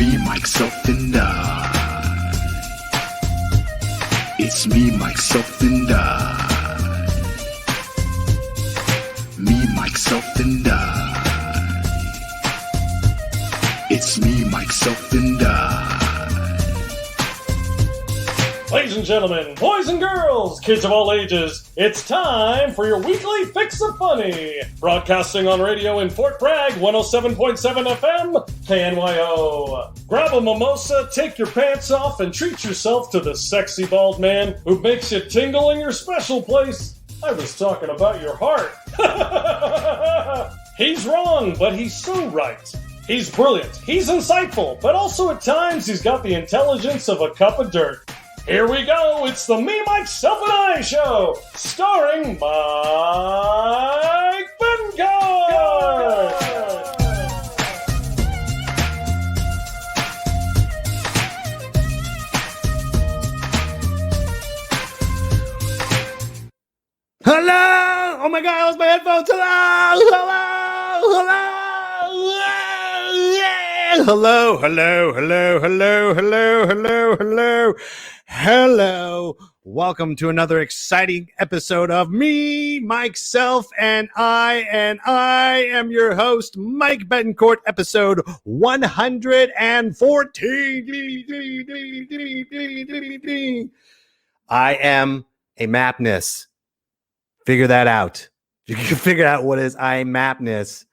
me, myself, and I. It's me, myself, and I. Me, myself, and I. It's me, myself, and I. Ladies and gentlemen, boys and girls, kids of all ages, it's time for your weekly Fix of Funny. Broadcasting on radio in Fort Bragg, 107.7 FM, KNYO. Grab a mimosa, take your pants off, and treat yourself to the sexy bald man who makes you tingle in your special place. I was talking about your heart. He's wrong, but he's so right. He's brilliant, he's insightful, but also at times he's got the intelligence of a cup of dirt. Here we go, it's the Me, Mikeself and I show, starring Mike Pen-15. Hello! Oh my god, I lost my headphones! Hello! Hello! Hello! Welcome to another exciting episode of Me, Mikeself, and I am your host, Mike Betancourt, episode 114. I am a mapness. Figure that out. You can figure out what is I mapness.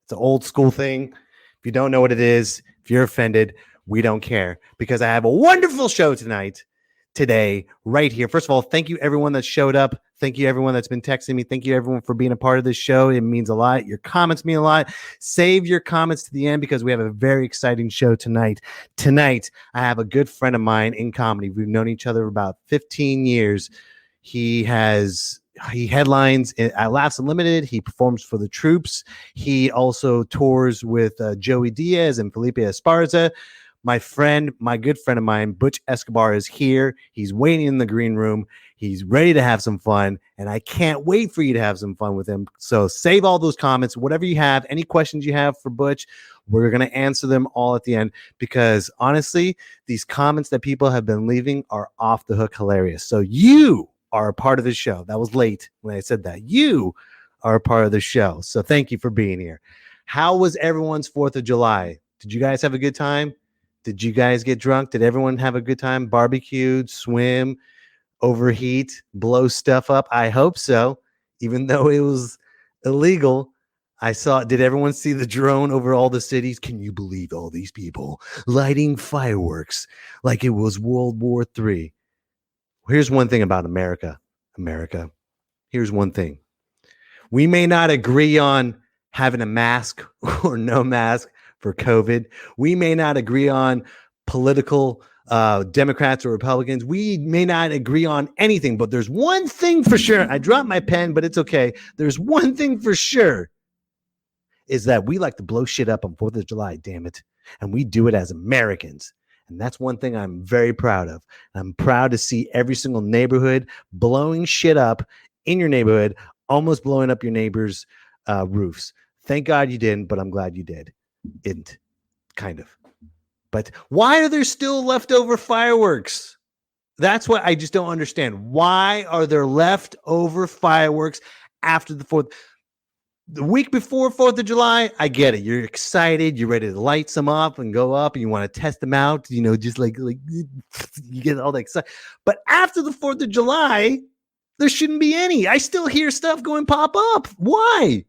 It's an old school thing. If you don't know what it is, if you're offended, we don't care because I have a wonderful show today, right here. First of all, thank you everyone that showed up. Thank you everyone that's been texting me. Thank you everyone for being a part of this show. It means a lot. Your comments mean a lot. Save your comments to the end because we have a very exciting show tonight. Tonight, I have a good friend of mine in comedy. We've known each other about 15 years. He headlines at Laughs Unlimited. He performs for the Troops. He also tours with Joey Diaz and Felipe Esparza. My good friend of mine, Butch Escobar, is here. He's waiting in the green room. He's ready to have some fun, and I can't wait for you to have some fun with him. So save all those comments, whatever you have, any questions you have for Butch, we're going to answer them all at the end because honestly, these comments that people have been leaving are off the hook hilarious. So you are a part of the show. That was late when I said that. You are a part of the show. So thank you for being here. How was everyone's 4th of July? Did you guys have a good time? Did you guys get drunk? Did everyone have a good time? Barbecued, swim, overheat, blow stuff up? I hope so. Even though it was illegal, did everyone see the drone over all the cities? Can you believe all these people lighting fireworks like it was World War III? Here's one thing about America. Here's one thing. We may not agree on having a mask or no mask for COVID. We may not agree on political Democrats or Republicans. We may not agree on anything, but there's one thing for sure. I dropped my pen, but it's okay. There's one thing for sure is that we like to blow shit up on 4th of July, damn it. And we do it as Americans. And that's one thing I'm very proud of. I'm proud to see every single neighborhood blowing shit up in your neighborhood, almost blowing up your neighbors' roofs. Thank God you didn't, but I'm glad you did. Kind of. But why are there still leftover fireworks? That's what I just don't understand. Why are there leftover fireworks after the 4th? The week before 4th of July, I get it. You're excited. You're ready to light some up and go up and you want to test them out. You know, just like you get all that excited. But after the 4th of July, there shouldn't be any. I still hear stuff going pop up. Why?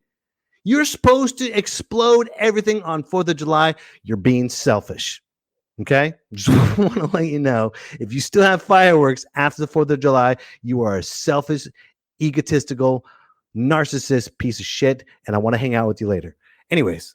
You're supposed to explode everything on 4th of July. You're being selfish. Okay? Just want to let you know, if you still have fireworks after the 4th of July, you are a selfish, egotistical, narcissist piece of shit, and I want to hang out with you later. Anyways,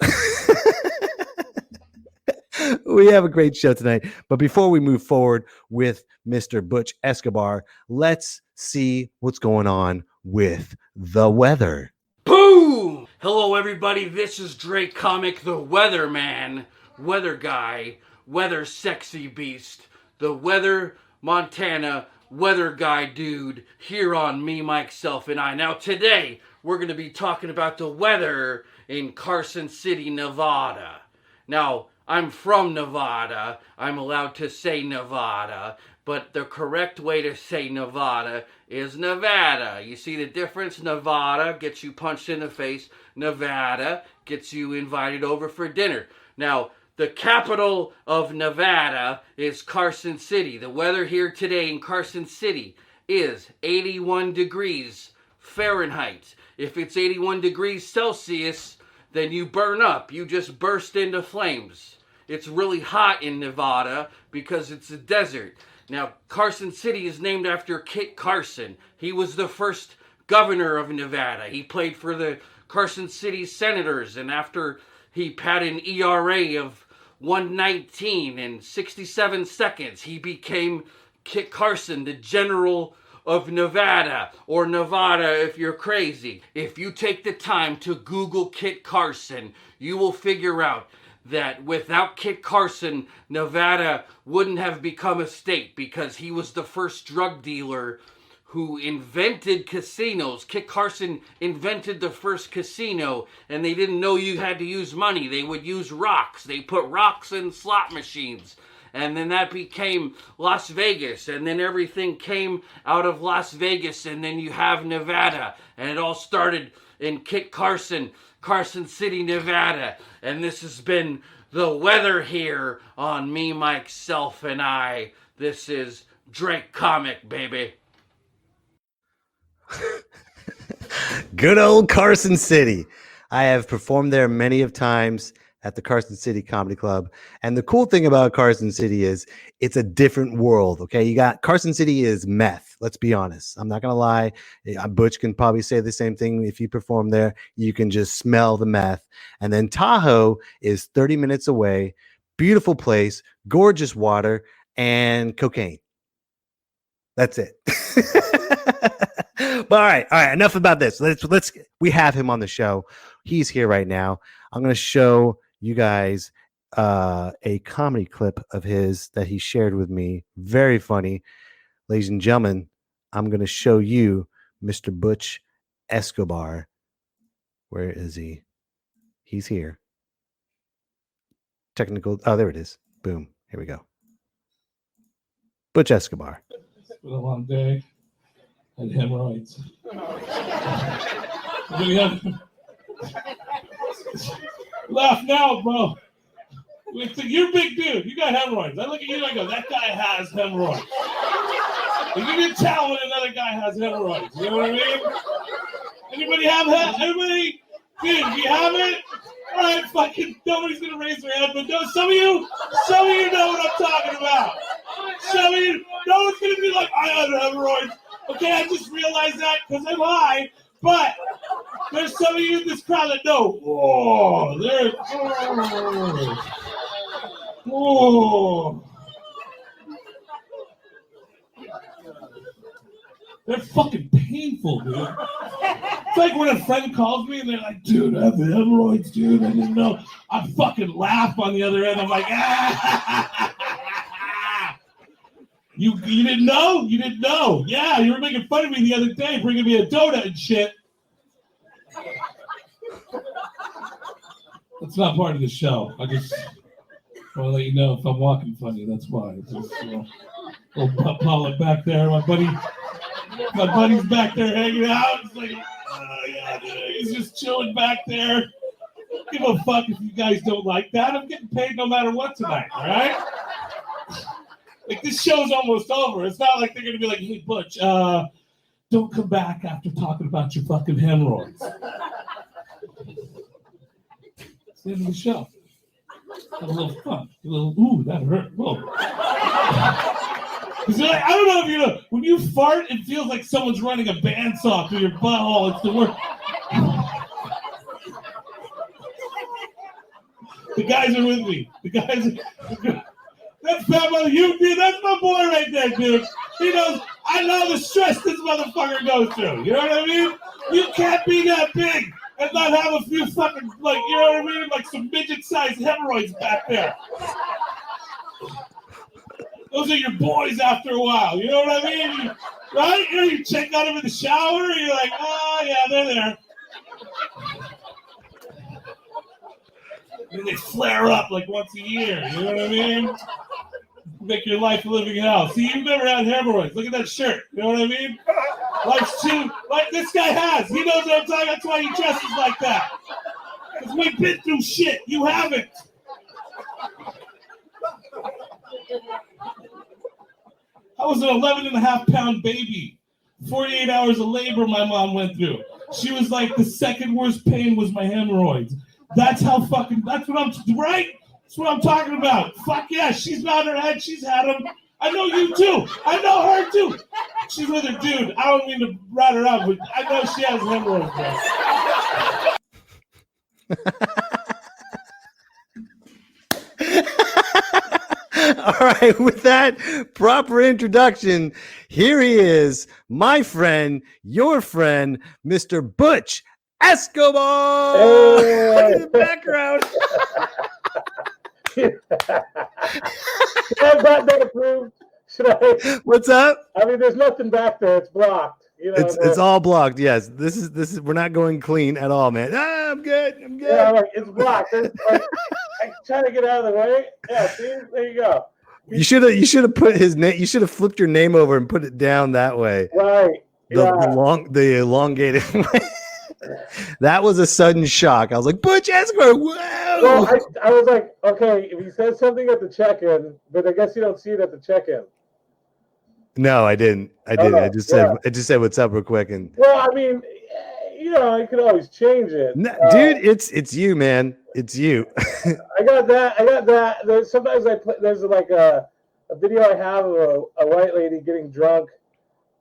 we have a great show tonight. But before we move forward with Mr. Butch Escobar, let's see what's going on with the weather. Boom! Hello, everybody. This is Drake Comic, the weatherman, weather guy, weather sexy beast, the weather Montana weather guy dude here on Me, Mikeself and I. Now, today, we're going to be talking about the weather in Carson City, Nevada. Now, I'm from Nevada. I'm allowed to say Nevada, but the correct way to say Nevada is Nevada. You see the difference? Nevada gets you punched in the face. Nevada gets you invited over for dinner. Now, the capital of Nevada is Carson City. The weather here today in Carson City is 81 degrees Fahrenheit. If it's 81 degrees Celsius, then you burn up. You just burst into flames. It's really hot in Nevada because it's a desert. Now, Carson City is named after Kit Carson. He was the first governor of Nevada. He played for the Carson City Senators, and after he had an ERA of 119 in 67 seconds, he became Kit Carson, the general of Nevada, or Nevada if you're crazy. If you take the time to Google Kit Carson, you will figure out that without Kit Carson, Nevada wouldn't have become a state because he was the first drug dealer who invented casinos. Kit Carson invented the first casino, and they didn't know you had to use money. They would use rocks. They put rocks in slot machines. And then that became Las Vegas, and then everything came out of Las Vegas, and then you have Nevada, and it all started in Kit Carson, Carson City, Nevada, and this has been the weather here on Me, Myself, and I. This is Drake Comic, baby. Good old Carson City. I have performed there many of times at the Carson City Comedy Club. And the cool thing about Carson City is it's a different world. Okay. You got Carson City is meth. Let's be honest. I'm not going to lie. Butch can probably say the same thing. If you perform there, you can just smell the meth. And then Tahoe is 30 minutes away. Beautiful place, gorgeous water, and cocaine. That's it. But all right. Enough about this. We have him on the show. He's here right now. I'm going to show you guys a comedy clip of his that he shared with me. Very funny. Ladies and gentlemen, I'm going to show you Mr. Butch Escobar. Where is he? He's here. Technical. Oh, there it is. Boom. Here we go. Butch Escobar. It's been a long day. And hemorrhoids. Laugh now, bro. You're a big dude. You got hemorrhoids. I look at you and I go, that guy has hemorrhoids. You can tell when another guy has hemorrhoids. You know what I mean? Anybody have Anybody? Dude, if you have it, all right, fucking nobody's gonna raise their hand, but no, some of you know what I'm talking about. Some of you, no one's gonna be like, I have hemorrhoids. Okay, I just realized that because I'm high, but there's some of you in this crowd that know. Oh, they're fucking painful, dude. It's like when a friend calls me and they're like, dude, I have the hemorrhoids, dude. I didn't know. I fucking laugh on the other end. I'm like, ah. You didn't know? You didn't know. Yeah, you were making fun of me the other day, bringing me a donut and shit. That's not part of the show. I just want to let you know if I'm walking funny, that's why. It's just, little Paula back there. My buddy's back there hanging out. It's like, yeah, dude, he's just chilling back there. Give a fuck if you guys don't like that. I'm getting paid no matter what tonight, all right? Like, this show's almost over. It's not like they're going to be like, hey, Butch, don't come back after talking about your fucking hemorrhoids. It's the end of the show. Have a little fun. A little, ooh, that hurt. Whoa. Like, I don't know if you know, when you fart, it feels like someone's running a bandsaw through your butthole. It's the worst. The guys are with me. That's Fat Mother, dude, that's my boy right there, dude. He knows, I know the stress this motherfucker goes through. You know what I mean? You can't be that big and not have a few fucking, like, you know what I mean? Like some midget-sized hemorrhoids back there. Those are your boys after a while. You know what I mean? Right? You check out them in the shower, and you're like, oh, yeah, they're there. And they flare up like once a year. You know what I mean? Make your life a living hell. See, you've never had hemorrhoids. Look at that shirt. You know what I mean? Life's too, like this guy has. He knows what I'm talking. That's why he dresses like that. Because we've been through shit. You haven't. I was an 11.5-pound baby. 48 hours of labor my mom went through. She was like, the second worst pain was my hemorrhoids. That's how fucking, that's what I'm, right? That's what I'm talking about. Fuck yeah, she's nodding her head. She's had them. I know you too. I know her too. She's with her dude. I don't mean to rat her out, but I know she has hemorrhoids, bro. All right, with that proper introduction, here he is, my friend, your friend, Mr. Butch Escobar. Hey. In the background. Should I have got that approved? Should I? What's up? I mean, there's nothing back there. It's blocked. You know, It's all blocked. Yes, this is. We're not going clean at all, man. Ah, I'm good. I'm good. Yeah, like, it's blocked. There's, like, I'm trying to get out of the way. Yeah, see, there you go. You should have put his name. You should have flipped your name over and put it down that way. Right. The elongated way. That was a sudden shock. I was like, Butch Escobar, whoa! Well, I was like, okay, if he says something at the check-in, but I guess you don't see it at the check-in. No, I didn't. I Oh, just said what's up real quick. And well, I mean, you know, I could always change it. dude, it's you, man. It's you. I got that. Sometimes there's like a video I have of a white lady getting drunk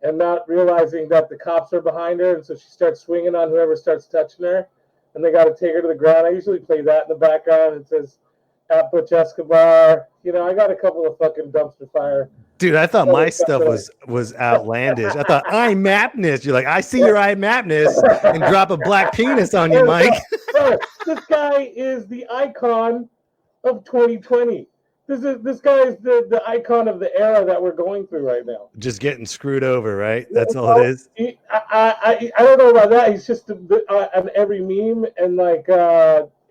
and not realizing that the cops are behind her, and so she starts swinging on whoever starts touching her, and they got to take her to the ground. I usually play that in the background. It says, at Butch Escobar. You know, I got a couple of fucking dumpster fire. Dude, I thought my stuff was outlandish. I thought I'm Mapness. You're like, I see your eye Mapness, and drop a black penis on you, Mike. This guy is the icon of 2020. This guy is the icon of the era that we're going through right now. Just getting screwed over, right? That's all it is. I don't know about that. He's just on every meme, and like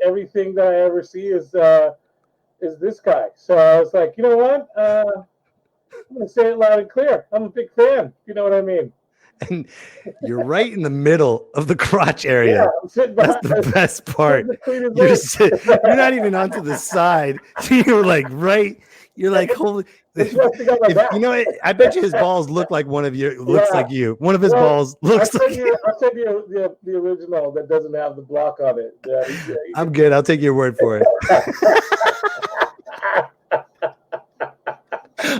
everything that I ever see is this guy. So I was like, you know what? I'm gonna say it loud and clear. I'm a big fan. You know what I mean? And you're right in the middle of the crotch area. Yeah, I'm sitting behind. That's the best part. You're not even onto the side. You're like right. You're like, holy. You know, I bet you his balls look like one of your. Looks like you. One of his balls looks like you. I'll send you the original that doesn't have the block on it. I'm good. I'll take your word for it.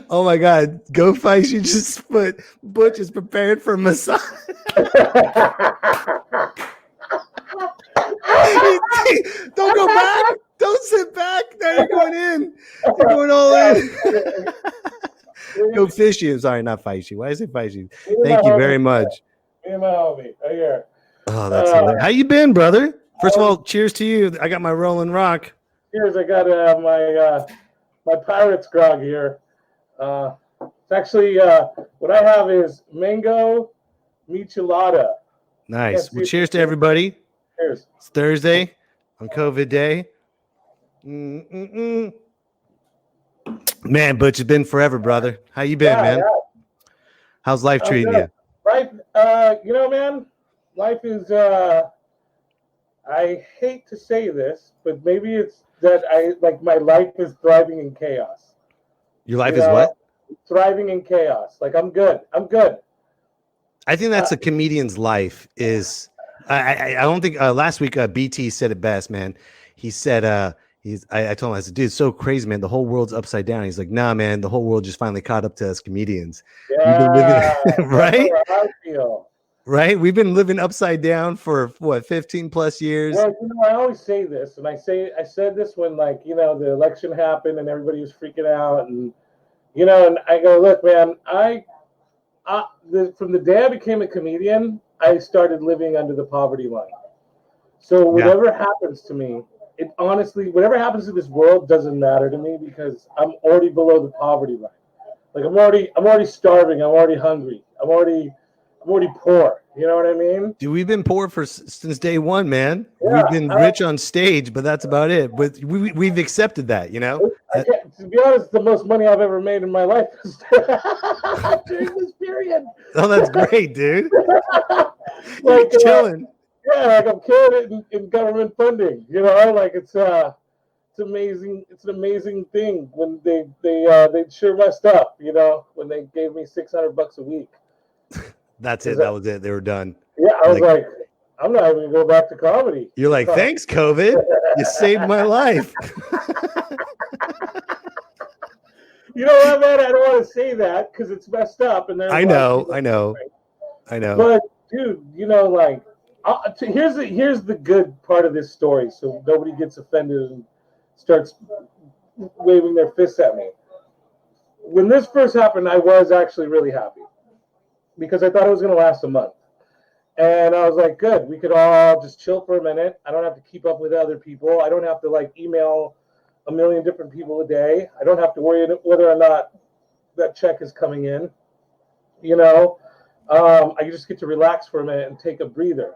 Oh my God. Go fight. You just put Butch is prepared for massage. Don't go back. Don't sit back. Now you're going in. You're going all in. Go fish you. Sorry, not fight you. Why did I say fight you? Thank you very much. Me and my homie. Right here. Oh, that's hilarious. How you been, brother? First of all, cheers to you. I got my Rolling Rock. Cheers. I got my Pirates grog here. It's actually what I have is mango michelada. Nice. Well, cheers to everybody. Cheers. It's Thursday on COVID day. Man, Butch, it's been forever, brother. How you been, man? Yeah. How's life treating you? Life, you know, man, life is. I hate to say this, but maybe it's that my life is thriving in chaos. Your life is what? Thriving in chaos. Like I'm good. I think that's a comedian's life. Is I don't think last week BT said it best, man. He said I told him, I said, dude, it's so crazy, man. The whole world's upside down. He's like, nah, man. The whole world just finally caught up to us comedians. Yeah, right? That's how I feel. Right? We've been living upside down for what, 15 plus years. Well, you know, I always say this, and I said this when, like, you know, the election happened and everybody was freaking out, and you know, and I go, look, man, from the day I became a comedian, I started living under the poverty line. So whatever happens to me, it honestly, whatever happens to this world doesn't matter to me because I'm already below the poverty line. Like I'm already starving. I'm already hungry. I'm already poor. You know what I mean? Dude, we've been poor since day one, man. Yeah, We've been rich on stage, but that's about it. But we've accepted that, you know. To be honest, the most money I've ever made in my life is during this period. Oh, that's great, dude. Like, chilling. Yeah, like I'm killing it in government funding. You know, like it's amazing. It's an amazing thing when they sure messed up. You know, when they gave me $600 a week. That's it. That was it. They were done. Yeah, I was like, I'm not even gonna go back to comedy. You're like, thanks, COVID. You saved my life. You know what, man? I don't want to say that because it's messed up. And I know. But dude, you know, like, here's the good part of this story, so nobody gets offended and starts waving their fists at me. When this first happened, I was actually really happy because I thought it was going to last a month. And I was like, good, we could all just chill for a minute. I don't have to keep up with other people. I don't have to like email a million different people a day. I don't have to worry whether or not that check is coming in. You know, I just get to relax for a minute and take a breather.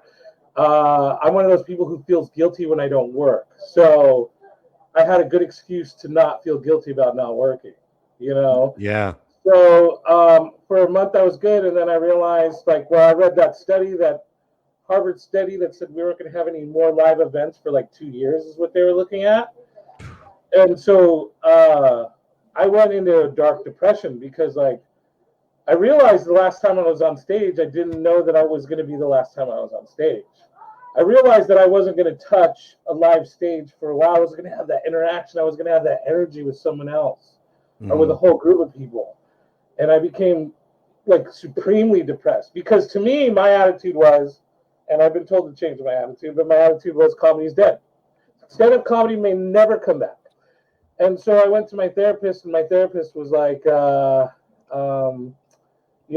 I'm one of those people who feels guilty when I don't work. So I had a good excuse to not feel guilty about not working, you know? Yeah. So for a month I was good, and then I realized, like, well, I read that Harvard study that said we weren't going to have any more live events for like 2 years is what they were looking at. And so I went into a dark depression because, like, I realized the last time I was on stage, I didn't know that I was going to be the last time I was on stage. I realized that I wasn't going to touch a live stage for a while. I was going to have that interaction. I was going to have that energy with someone else or with a whole group of people. And I became like supremely depressed because to me, my attitude was, and I've been told to change my attitude, but my attitude was comedy's dead. Stand-up comedy may never come back. And so I went to my therapist, and my therapist was like, you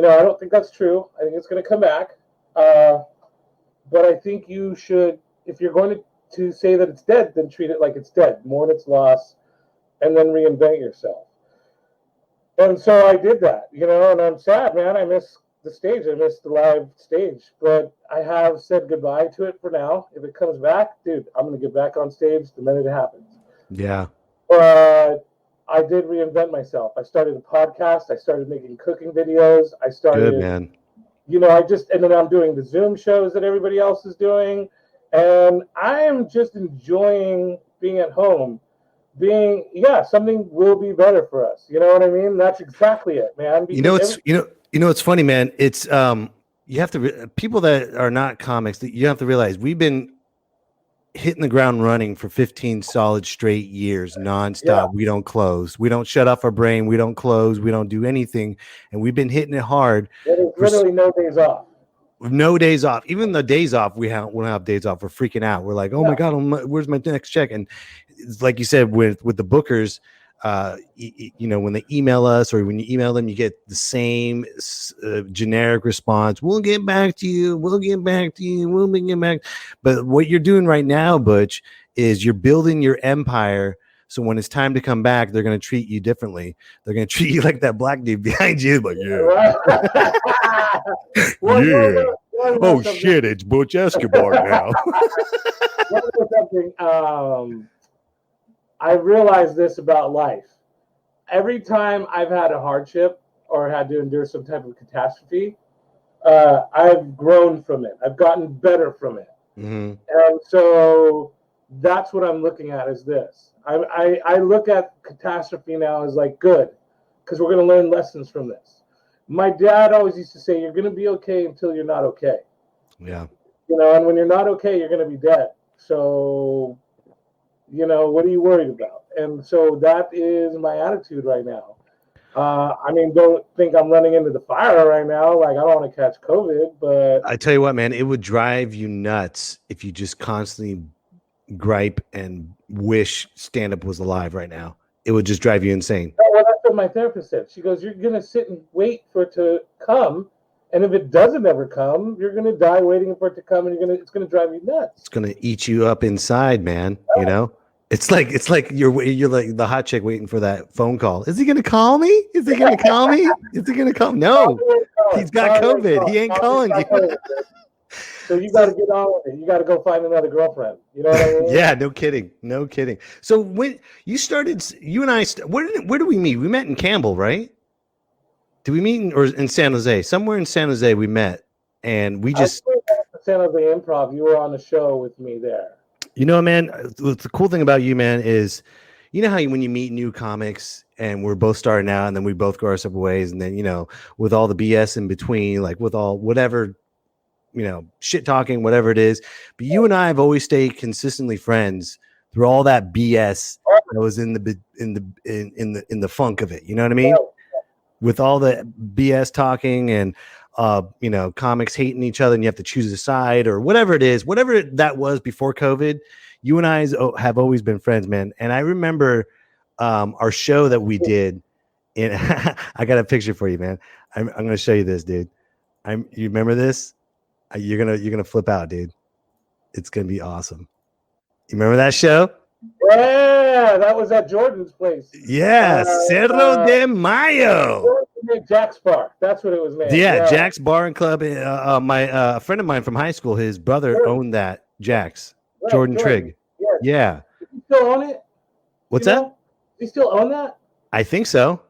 know, I don't think that's true. I think it's going to come back. But I think you should, if you're going to say that it's dead, then treat it like it's dead, mourn its loss, and then reinvent yourself. And so I did that, you know, and I'm sad, man. I miss the stage. I miss the live stage. But I have said goodbye to it for now. If it comes back, dude, I'm going to get back on stage the minute it happens. Yeah. But I did reinvent myself. I started a podcast. I started making cooking videos. I started, good, man. You know, and then I'm doing the Zoom shows that everybody else is doing. And I am just enjoying being at home. Something will be better for us. You know what I mean? That's exactly it, man. You know, it's funny, man. It's, you have to, people that are not comics, you have to realize we've been hitting the ground running for 15 solid straight years, nonstop. Yeah. We don't close. We don't shut off our brain. We don't close. We don't do anything. And we've been hitting it hard. There's literally no days off. No days off. Even the days off, we don't have days off. We're freaking out. We're like, oh my God, where's my next check? And it's like you said, with the bookers, you know, when they email us or when you email them, you get the same generic response. We'll get back to you. We'll get back to you. We'll get back. But what you're doing right now, Butch, is you're building your empire. So when it's time to come back, they're going to treat you differently. They're going to treat you like that black dude behind you. Like, yeah. Oh, shit. It's Butch Escobar now. I realized this about life. Every time I've had a hardship or had to endure some type of catastrophe, I've grown from it. I've gotten better from it. Mm-hmm. And so that's what I'm looking at is this. I look at catastrophe now as like good, because we're going to learn lessons from this. My dad always used to say, you're going to be okay until you're not okay. Yeah. You know, and when you're not okay, you're going to be dead. So, you know, what are you worried about? And so that is my attitude right now. I mean, don't think I'm running into the fire right now. Like, I don't want to catch COVID, but I tell you what, man, it would drive you nuts if you just constantly gripe and wish stand-up was alive right now. It would just drive you insane. Well, that's what my therapist said. She goes, you're going to sit and wait for it to come. And if it doesn't ever come, you're going to die waiting for it to come, and it's going to drive you nuts. It's going to eat you up inside, man. Yeah. You know, it's like you're like the hot chick waiting for that phone call. Is he going to call me? Is he going to call me? Is he going to call? No. calling. He's got COVID. He ain't calling you. So you got to get on with it. You got to go find another girlfriend. You know what I mean? Yeah, no kidding. No kidding. So when you started, you and I, where did we meet? We met in Campbell, right? Did we meet in San Jose? Somewhere in San Jose we met, and we just. I at the San Jose Improv. You were on the show with me there. You know, man, the cool thing about you, man, is you know how when you meet new comics and we're both starting out and then we both go our separate ways. And then, you know, with all the BS in between, like with all whatever, you know, shit talking, whatever it is. But you and I have always stayed consistently friends through all that BS that was in the funk of it. You know what I mean? With all the BS talking and you know, comics hating each other and you have to choose a side or whatever it is, whatever that was before COVID, you and I have always been friends, man. And I remember our show that we did in I got a picture for you, man. I'm going to show you this, dude. You remember this? You're going to flip out, dude. It's going to be awesome. You remember that show? Yeah, that was at Jordan's place. Yeah, Cerro de Mayo. Jack's Bar. That's what it was named. Yeah, Jack's Bar and Club. My friend of mine from high school, his brother owned that. Jack's. Right, Jordan Trigg. Yes. Yeah. Does he still own it? What's that? Does he still own that? I think so.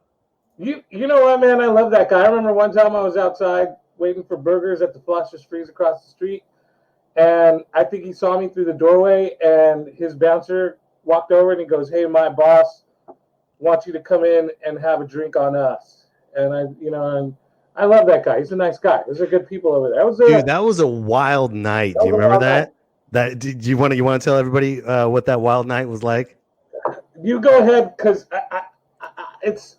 You know what, man? I love that guy. I remember one time I was outside waiting for burgers at the Foster's Freeze across the street, and I think he saw me through the doorway, and his bouncer walked over and he goes, "Hey, my boss wants you to come in and have a drink on us." And I love that guy. He's a nice guy. Those are good people over there. Dude, that was a wild night. Do you remember that? Do you want to tell everybody what that wild night was like? You go ahead, because it's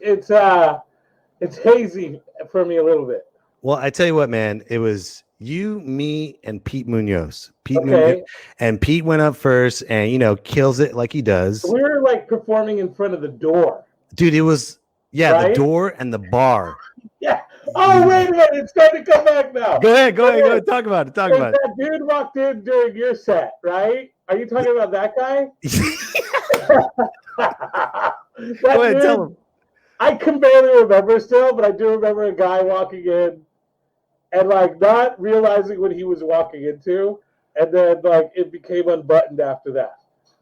hazy for me a little bit. Well, I tell you what, man, it was you, me, and Pete Munoz. Munoz, and Pete went up first, and kills it like he does. We were like performing in front of the door, dude. It was right? The door and the bar. Yeah. Oh, wait a minute, it's starting to come back now. Go ahead. Talk about it. That dude walked in during your set, right? Are you talking about that guy? Go ahead, tell him. I can barely remember still, but I do remember a guy walking in and like not realizing what he was walking into, and then like it became unbuttoned after that.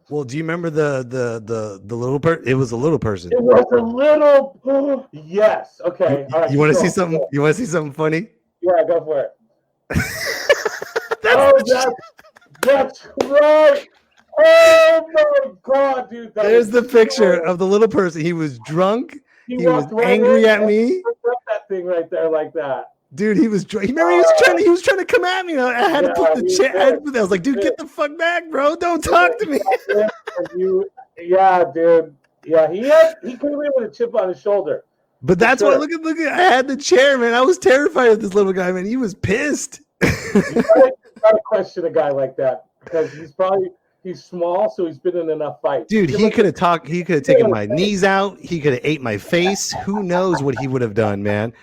Well, do you remember the little person? It was a little person. It was a little. Yes. Okay. All right. You want to see something? You want to see something funny? Yeah, go for it. That's right. Oh my God, dude! There's the picture of the little person. He was drunk. He was angry at me. That thing right there, like that. Dude, he was. Remember, he was trying to come at me. I had to put the chair. I was like, dude, get the fuck back, bro! Don't talk to me. Yeah, dude. Yeah, he came in with a chip on his shoulder. But that's why. Look at. I had the chair, man. I was terrified of this little guy, man. He was pissed. You gotta question a guy like that because he's small, so he's been in enough fights. Dude, he could have talked. He could have taken my knees out. He could have ate my face. Who knows what he would have done, man?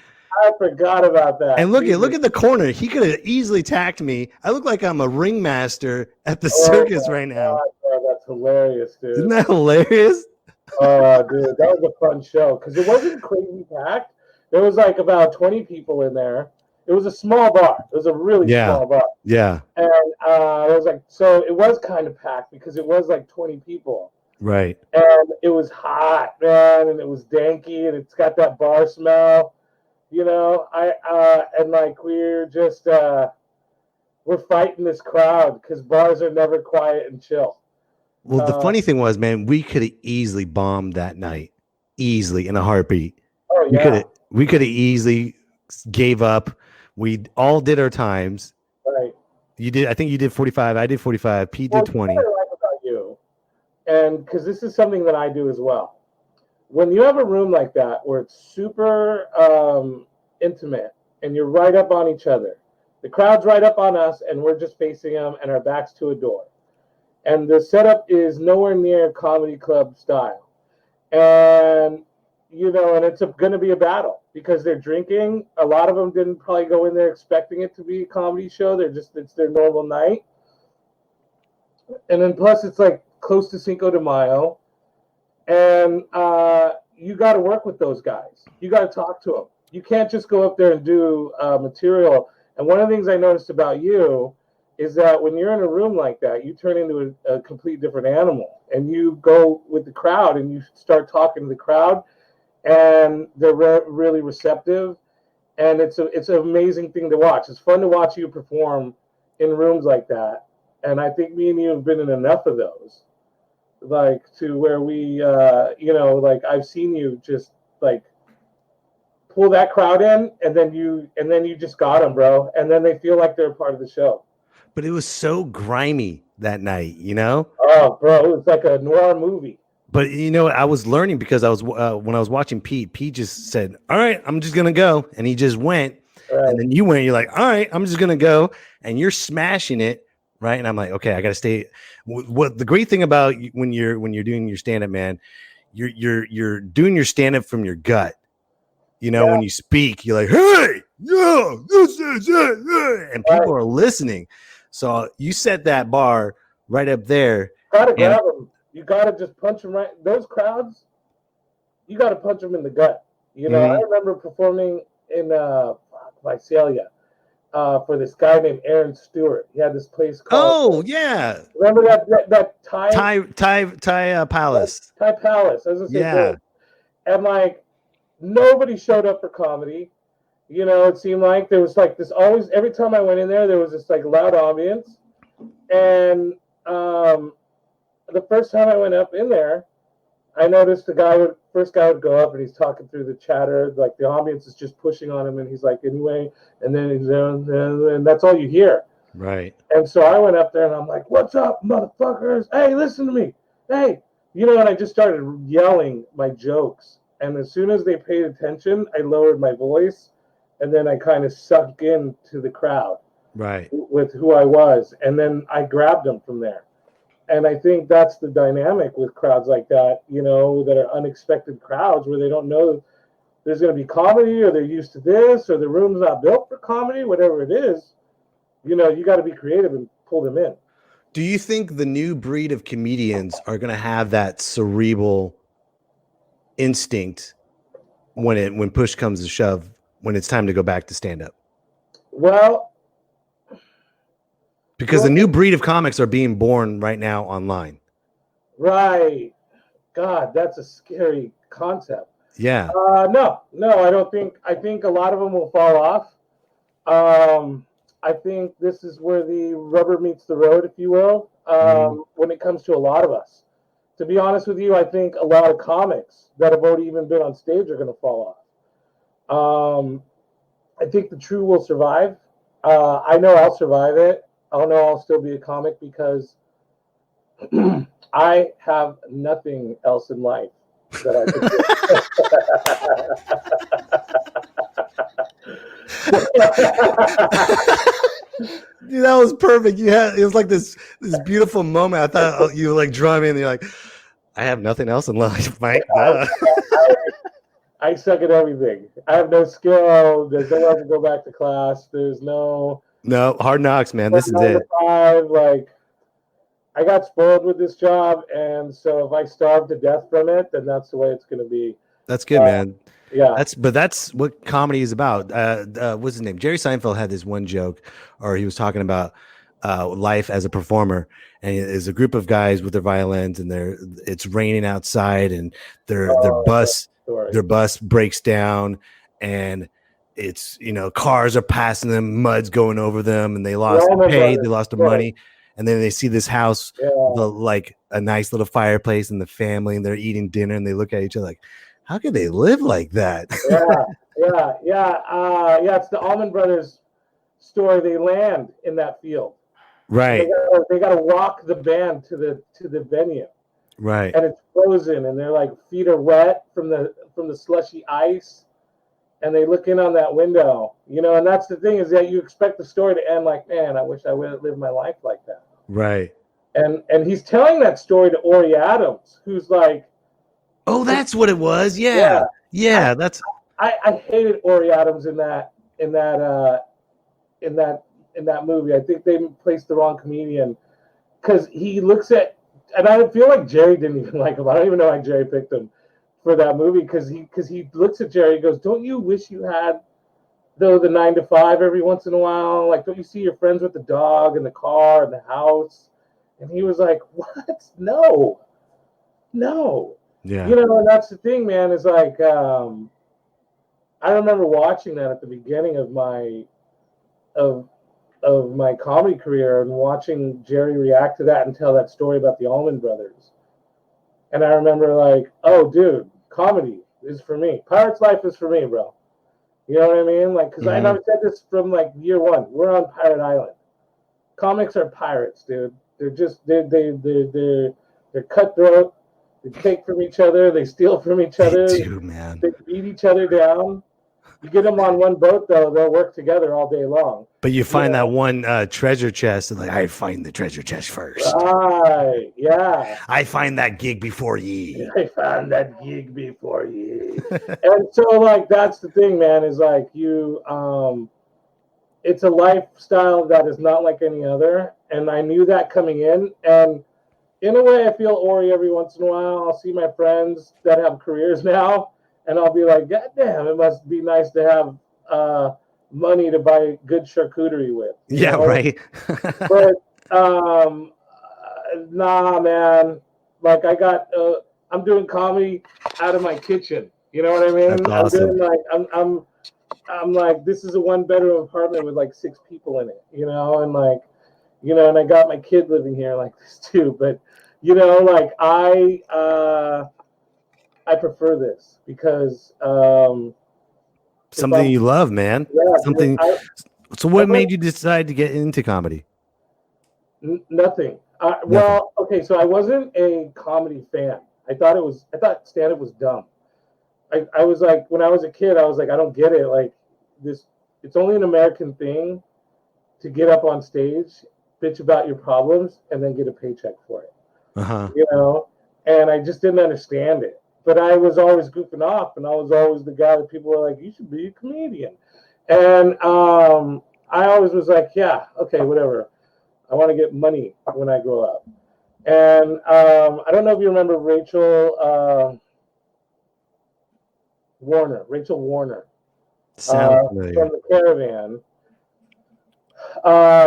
I forgot about that. And look at the corner. He could have easily attacked me. I look like I'm a ringmaster at the circus right now. God, that's hilarious, dude. Isn't that hilarious? Oh, dude, that was a fun show because it wasn't crazy packed. There was like about 20 people in there. It was a small bar. It was a really small bar. Yeah. And it was like, so it was kind of packed because it was like 20 people. Right. And it was hot, man, and it was danky, and it's got that bar smell. And like we're just we're fighting this crowd because bars are never quiet and chill. Well, the funny thing was, man, we could have easily bombed that night, easily in a heartbeat. Oh yeah. We could have easily gave up. We all did our times. Right. You did. I think you did 45. I did 45. Pete did 20. What I like about you, and because this is something that I do as well. When you have a room like that where it's super intimate and you're right up on each other, the crowd's right up on us and we're just facing them and our backs to a door. And the setup is nowhere near comedy club style. And, and it's going to be a battle because they're drinking. A lot of them didn't probably go in there expecting it to be a comedy show. It's their normal night. And then plus it's like close to Cinco de Mayo. And you got to work with those guys. You got to talk to them. you can't just go up there and do material. And one of the things I noticed about you is that when you're in a room like that, you turn into a complete different animal, and you go with the crowd and you start talking to the crowd, and they're really receptive, and it's an amazing thing to watch. It's fun to watch you perform in rooms like that, and I think me and you have been in enough of those, like to where we, like I've seen you just like pull that crowd in, and then you just got them, bro, and then they feel like they're a part of the show. But it was so grimy that night, you know? Oh, bro, it was like a noir movie. But you know, I was learning because I was when I was watching Pete just said, "All right, I'm just gonna go," and he just went. Right. And then you went. You're like, "All right, I'm just gonna go," and you're smashing it, right? And I'm like, "Okay, I gotta stay." What the great thing about when you're doing your stand up, man, you're doing your stand up from your gut. You know, when you speak, you're like, "Hey, yo, this is it," and people are listening. So you set that bar right up there. Gotta grab them. You gotta just punch them right. Those crowds, you gotta punch them in the gut. You know, I remember performing in Visalia for this guy named Aaron Stewart. He had this place called. Oh yeah. Remember that Thai Palace. Thai Palace. I was gonna say, yeah. And like nobody showed up for comedy. You know, it seemed like there was like this always. Every time I went in there was this like loud audience, and the first time I went up in there, I noticed the first guy would go up and he's talking through the chatter, like the audience is just pushing on him, and he's like, anyway, and then he's and that's all you hear. Right. And so I went up there and I'm like, what's up, motherfuckers? Hey, listen to me. Hey, and I just started yelling my jokes. And as soon as they paid attention, I lowered my voice, and then I kind of sunk into the crowd. Right. With who I was, and then I grabbed them from there. And I think that's the dynamic with crowds like that, that are unexpected crowds where they don't know there's going to be comedy, or they're used to this, or the room's not built for comedy, whatever it is. You got to be creative and pull them in. Do you think the new breed of comedians are going to have that cerebral instinct when push comes to shove, when it's time to go back to stand up? Well, because the new breed of comics are being born right now online. Right. God, that's a scary concept. Yeah. No, I don't think. I think a lot of them will fall off. I think this is where the rubber meets the road, if you will, when it comes to a lot of us. To be honest with you, I think a lot of comics that have already even been on stage are going to fall off. I think the true will survive. I know I'll survive it. I know I'll still be a comic because I have nothing else in life that I could do. Dude, that was perfect. It was like this beautiful moment. I thought you were like drumming, and you're like, I have nothing else in life, Mike. I suck at everything. I have no skill. There's no way to go back to class. There's no hard knocks, man. This is it. Like, I got spoiled with this job, and so if I starve to death from it, then that's the way it's going to be. That's good, man. Yeah, that's what comedy is about. What's his name? Jerry Seinfeld had this one joke, or he was talking about life as a performer, and there's a group of guys with their violins, and it's raining outside, and their bus breaks down, and it's cars are passing them, mud's going over them, and they lost pay, they lost their money, and then they see this house, like a nice little fireplace, and the family, and they're eating dinner, and they look at each other like, how could they live like that? Yeah. It's the Allman Brothers story. They land in that field, right? They got to walk the band to the venue, right? And it's frozen, and their like feet are wet from the slushy ice, and they look in on that window, And that's the thing, is that you expect the story to end like, man, I wish I would have lived my life like that, right? And he's telling that story to Ori Adams, who's like, oh, that's what it was. Yeah. That's. I hated Ori Adams in that movie. I think they placed the wrong comedian, because he looks at, and I feel like Jerry didn't even like him. I don't even know why Jerry picked him for that movie because he looks at Jerry and goes, "Don't you wish you had though the 9 to 5 every once in a while? Like, don't you see your friends with the dog and the car and the house?" And he was like, "What? No. Yeah. You know, and that's the thing, man, is like I remember watching that at the beginning of my comedy career and watching Jerry react to that and tell that story about the Allman Brothers. And I remember like, oh, dude, comedy is for me. Pirate's Life is for me, bro. You know what I mean? Like, because I've said this from like year one. We're on Pirate Island. Comics are pirates, dude. They're just they're cutthroat. They take from each other. They steal from each other. They do, man. They beat each other down. You get them on one boat, though, they'll work together all day long. But you find that one treasure chest, and like, I find the treasure chest first. Right, yeah. I find that gig before ye. I found that gig before ye. And so, like, that's the thing, man, is like you, it's a lifestyle that is not like any other. And I knew that coming in. And in a way, I feel Ori every once in a while. I'll see my friends that have careers now. And I'll be like, God damn, it must be nice to have money to buy good charcuterie with. Yeah, know? right. But nah, man. Like I'm doing comedy out of my kitchen. You know what I mean? That's awesome. I'm doing I'm like, this is a 1-bedroom apartment with like 6 people in it. You know, and like, you know, and I got my kid living here like this too. But you know, like I prefer this because something you love, man. Yeah, something. So, what made you decide to get into comedy? Nothing. Well, okay, so I wasn't a comedy fan. I thought stand-up was dumb. I was like, when I was a kid, I was like, I don't get it. Like this, it's only an American thing to get up on stage, bitch about your problems, and then get a paycheck for it. You know, and I just didn't understand it. But I was always goofing off, and I was always the guy that people were like, you should be a comedian. And I always was like, yeah, okay, whatever. I want to get money when I grow up. And I don't know if you remember Rachel Warner from the Caravan.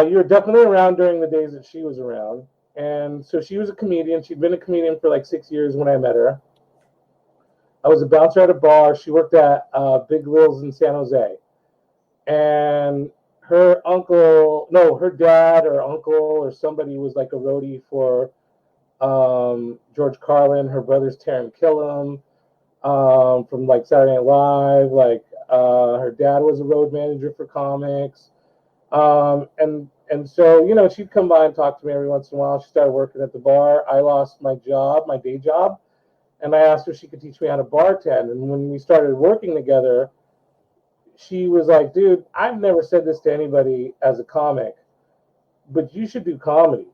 You were definitely around during the days that she was around. And so she was a comedian. She'd been a comedian for like 6 years when I met her. I was a bouncer at a bar. She worked at Big Lil's in San Jose. And her dad or uncle or somebody was like a roadie for George Carlin. Her brother's Taron Killam from like Saturday Night Live. Like her dad was a road manager for comics. And so, you know, she'd come by and talk to me every once in a while. She started working at the bar. I lost my day job. And I asked her if she could teach me how to bartend. And when we started working together, she was like, dude, I've never said this to anybody as a comic, but you should do comedy.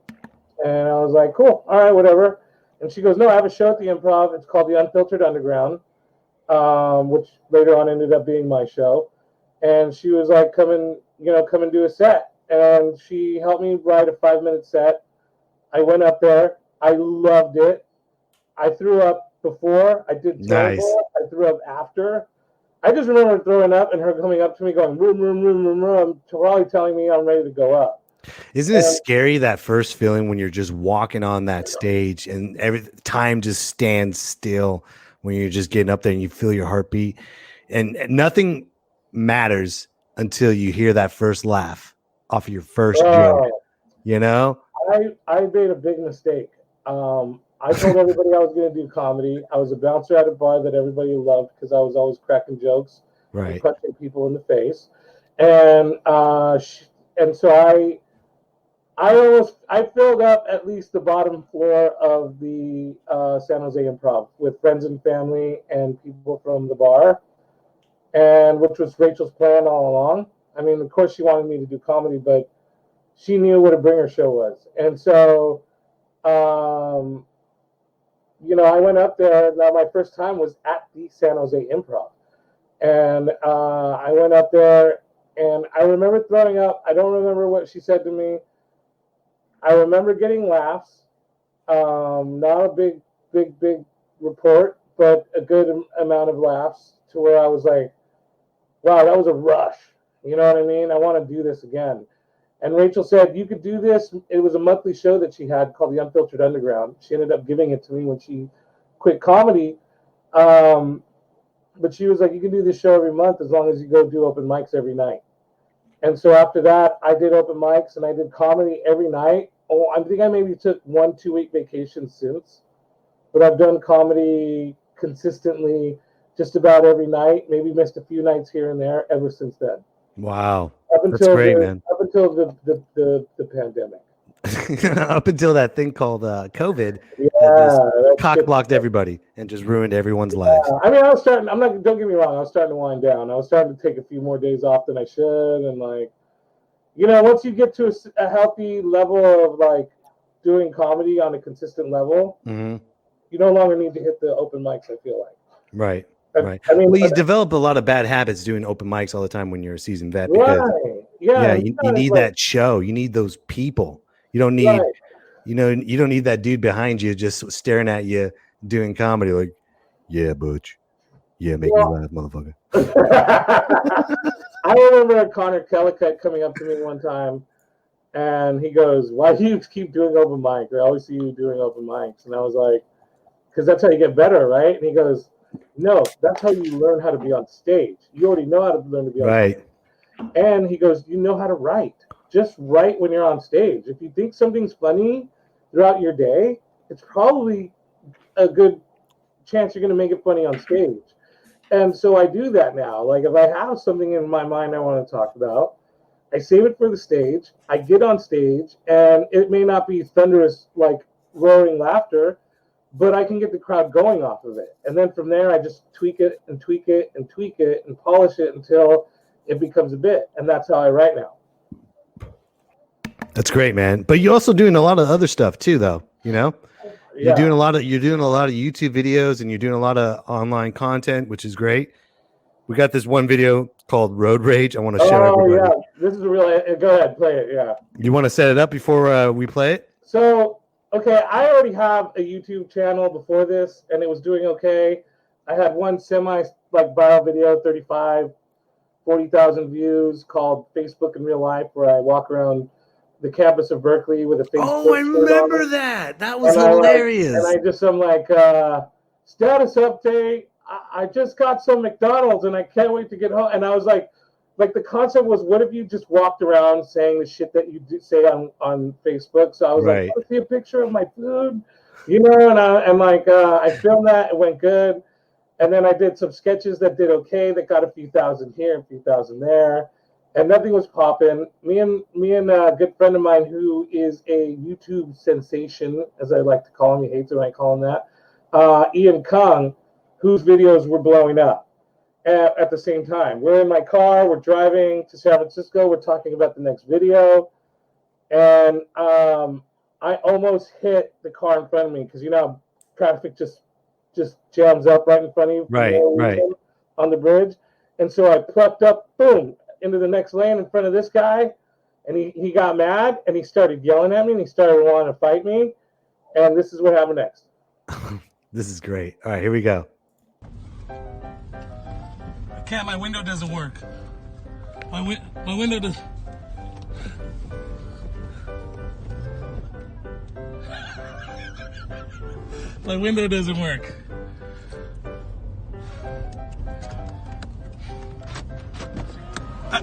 And I was like, cool, all right, whatever. And she goes, no, I have a show at the Improv. It's called The Unfiltered Underground, which later on ended up being my show. And she was like, come and do a set. And she helped me write a 5-minute set. I went up there. I loved it. I threw up before. I did terrible. Nice. I threw up after. I just remember throwing up and her coming up to me going, room, probably telling me I'm ready to go up. Isn't it scary, that first feeling when you're just walking on that stage and every time just stands still when you're just getting up there and you feel your heartbeat and nothing matters until you hear that first laugh off of your first joke, you know? I made a big mistake. I told everybody I was going to do comedy. I was a bouncer at a bar that everybody loved because I was always cracking jokes, and punching people in the face, and so I filled up at least the bottom floor of the San Jose Improv with friends and family and people from the bar, and which was Rachel's plan all along. I mean, of course, she wanted me to do comedy, but she knew what a bringer show was, and so. You know, I went up there. Now, my first time was at the San Jose Improv. And I went up there, and I remember throwing up. I don't remember what she said to me. I remember getting laughs. Not a big report, but a good amount of laughs to where I was like, wow, that was a rush. You know what I mean? I want to do this again. And Rachel said, you could do this. It was a monthly show that she had called The Unfiltered Underground. She ended up giving it to me when she quit comedy. But she was like, you can do this show every month as long as you go do open mics every night. And so after that, I did open mics and I did comedy every night. Oh, I think I maybe took 1-2 week vacation since, but I've done comedy consistently just about every night, maybe missed a few nights here and there ever since then. Wow. Up That's until great, man. Up until the pandemic. Up until that thing called COVID Yeah, that just that cock shit- blocked everybody and just ruined everyone's lives. I mean, I was starting. I'm not. Don't get me wrong. I was starting to wind down. I was starting to take a few more days off than I should, and like, you know, once you get to a healthy level of like doing comedy on a consistent level, Hmm. you no longer need to hit the open mics. I feel like. Right. But, Right. I mean, Well, you develop a lot of bad habits doing open mics all the time when you're a seasoned vet because right? Yeah. yeah, and you know, need like, that show. You need those people. You don't need, right. you know, you don't need that dude behind you just staring at you doing comedy like, yeah, Butch. Yeah, make me laugh, motherfucker. I remember Connor Kellicut coming up to me one time, and he goes, "Why do you keep doing open mic? I always see you doing open mics." And I was like, "Because that's how you get better, right?" And he goes, "No, that's how you learn how to be on stage. You already know how to learn to be on Right. stage." And he goes, "You know how to write. Just write when you're on stage. If you think something's funny throughout your day, it's probably a good chance you're going to make it funny on stage." And so I do that now. Like if I have something in my mind I want to talk about, I save it for the stage. I get on stage, and it may not be thunderous, like roaring laughter, but I can get the crowd going off of it. And then from there, I just tweak it and tweak it and tweak it and polish it until it becomes a bit. And that's how I write now. That's great, man. But you're also doing a lot of other stuff too, though. You know, you're doing a lot of YouTube videos and you're doing a lot of online content, which is great. We got this one video called Road Rage. I want to show everybody. Yeah, this is a real. Go ahead, play it. Yeah. You want to set it up before we play it? So, okay, I already have a YouTube channel before this, and it was doing okay. I had one semi like viral video, 40,000 views, called Facebook in Real Life, where I walk around the campus of Berkeley with a Facebook. Oh, I remember that. That was hilarious. I'm like, status update. I just got some McDonald's and I can't wait to get home. And I was like the concept was, what if you just walked around saying the shit that you say on Facebook? So I was like, let's see a picture of my food, you know, and I filmed that. It went good. And then I did some sketches that did okay, that got a few thousand here, a few thousand there. And nothing was popping. Me and a good friend of mine who is a YouTube sensation, as I like to call him, he hates it when I call him that, Ian Kung, whose videos were blowing up at the same time. We're in my car, we're driving to San Francisco, we're talking about the next video, and I almost hit the car in front of me because, you know, traffic just jams up right in front of you. Right. On the bridge. And so I plucked up, boom, into the next lane in front of this guy, and he got mad, and he started yelling at me, and he started wanting to fight me, and this is what happened next. This is great. All right, here we go. I can't. My window doesn't work. My window does. My window doesn't work.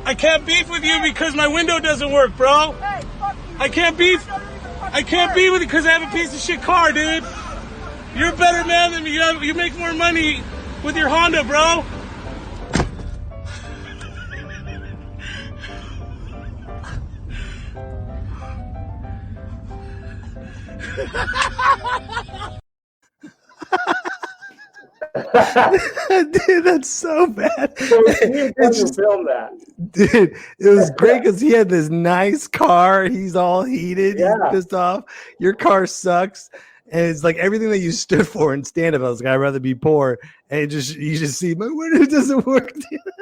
I can't beef with you because my window doesn't work, bro. Hey, fuck you. I can't beef. I can't beef with you because I have a piece of shit car, dude. You're a better man than me. You make more money with your Honda, bro. Dude, that's so bad. So it's just film that. Dude, it was great because he had this nice car. He's all heated. Yeah. He's pissed off. Your car sucks. And it's like everything that you stood for in stand-up. I was like, I'd rather be poor. And you just see my window doesn't work.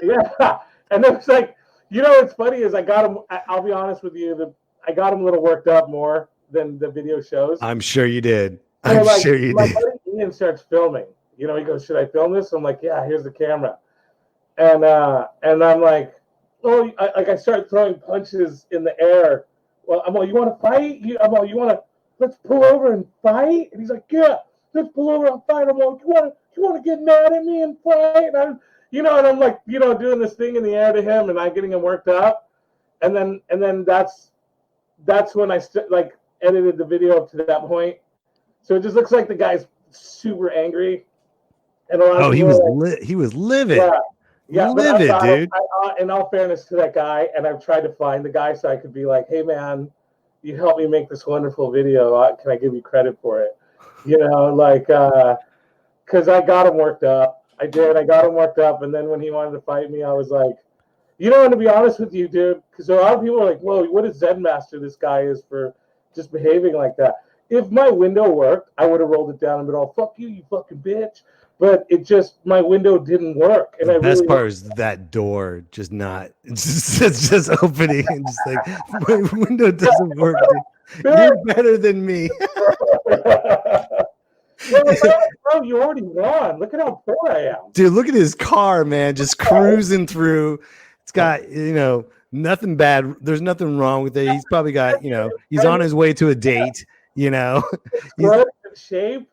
Yeah. And then it's like, you know what's funny is I got him, I'll be honest with you, I got him a little worked up more than the video shows. I'm sure you did. So I'm sure you my did. buddy Ian starts filming. He goes, should I film this? I'm like, yeah, here's the camera. And I'm like, oh, I start throwing punches in the air. Well, I'm like, you want to fight? You want to, let's pull over and fight? And he's like, yeah, let's pull over and fight. I'm like, you want to get mad at me and fight? And and I'm like, doing this thing in the air to him, and I'm getting him worked up. And then that's when I edited the video up to that point. So it just looks like the guy's super angry. And he was livid. Yeah, livid, dude. In all fairness to that guy, and I've tried to find the guy so I could be like, hey man, you helped me make this wonderful video. Can I give you credit for it? Because I got him worked up. I did. I got him worked up, and then when he wanted to fight me, I was like, and to be honest with you, dude, because a lot of people are like, whoa, what a Zen master this guy is for just behaving like that. If my window worked, I would have rolled it down and been all, fuck you, you fucking bitch. But my window didn't work. And the best part is that door just it's just opening and just like, my window doesn't work. Dude. You're better than me. Bro, you already won. Look at how poor I am. Dude, look at his car, man, just cruising through. It's got, nothing bad. There's nothing wrong with it. He's probably got, he's on his way to a date, He's good in shape.